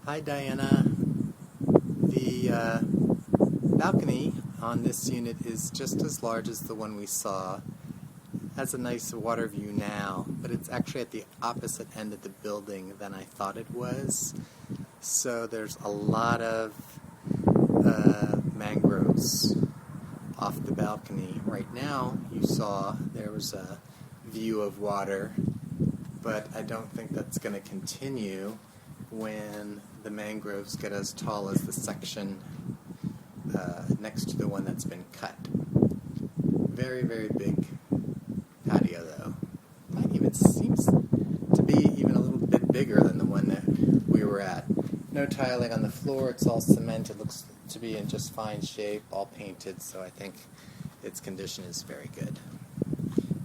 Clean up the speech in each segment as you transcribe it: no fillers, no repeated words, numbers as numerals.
Hi Diana. The balcony on this unit is just as large as the one we saw. Has a nice water view now, but it's actually at the opposite end of the building than I thought it was. So there's a lot of mangroves off the balcony. Right now you saw there was a view of water, but I don't think that's going to continue when the mangroves get as tall as the section next to the one that's been cut. Very, very big patio though. Might even seems to be even a little bit bigger than the one that we were at. No tiling on the floor, it's all cement. It looks to be in just fine shape, all painted, so I think its condition is very good.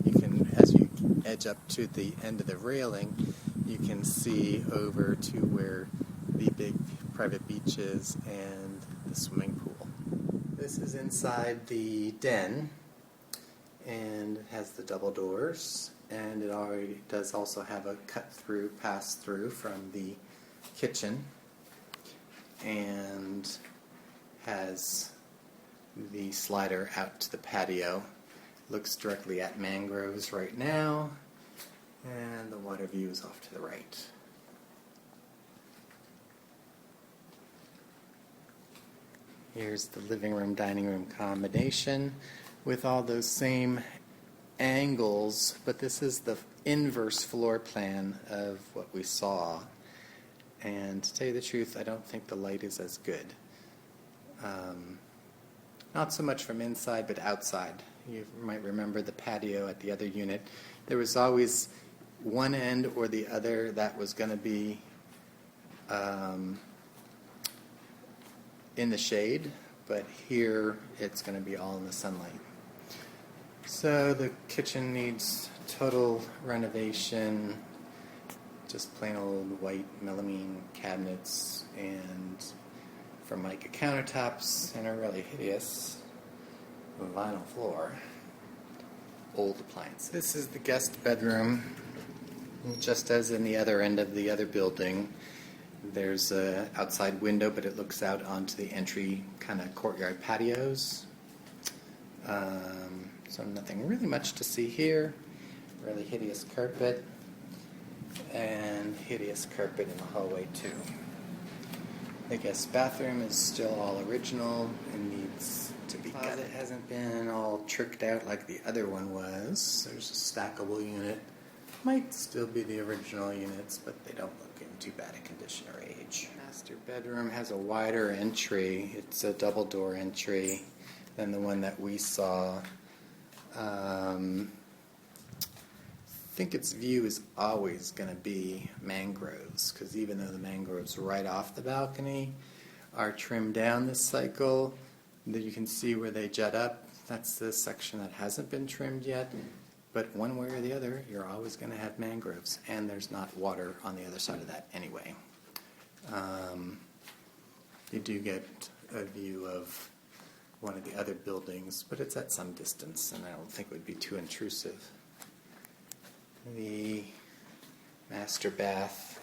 You can, as you edge up to the end of the railing, you can see over to where the big private beach is and the swimming pool. This is inside the den and has the double doors, and it already does also have a cut-through, pass-through from the kitchen, and has the slider out to the patio. Looks directly at mangroves right now, and the water view is off to the right. Here's the living room, dining room combination with all those same angles, but this is the inverse floor plan of what we saw. And to tell you the truth, I don't think the light is as good. Not so much from inside, but outside. You might remember the patio at the other unit. There was always one end or the other that was going to be in the shade, but here it's going to be all in the sunlight. So the kitchen needs total renovation, just plain old white melamine cabinets and Formica countertops and a really hideous vinyl floor. Old appliances. This is the guest bedroom. Just as in the other end of the other building, there's an outside window, but it looks out onto the entry kind of courtyard patios. So nothing really much to see here. Really hideous carpet, and hideous carpet in the hallway too. The guest bathroom is still all original and needs to be gutted. It hasn't been all tricked out like the other one was. There's a stackable unit. Might still be the original units, but they don't look in too bad a condition or age. Master bedroom has a wider entry. It's a double door entry than the one that we saw. I think its view is always going to be mangroves, because even though the mangroves right off the balcony are trimmed down this cycle, that you can see where they jet up. That's the section that hasn't been trimmed yet. But one way or the other, you're always going to have mangroves, and there's not water on the other side of that anyway. You do get a view of one of the other buildings, but it's at some distance, and I don't think it would be too intrusive. The master bath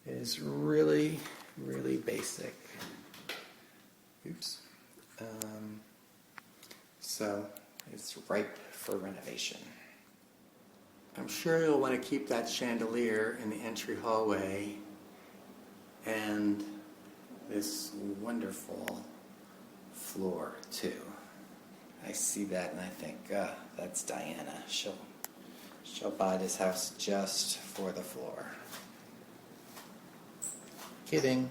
is really, really basic. Oops. So it's ripe for renovation. I'm sure you'll want to keep that chandelier in the entry hallway and this wonderful floor too. I see that and I think, that's Diana. She'll buy this house just for the floor. Kidding.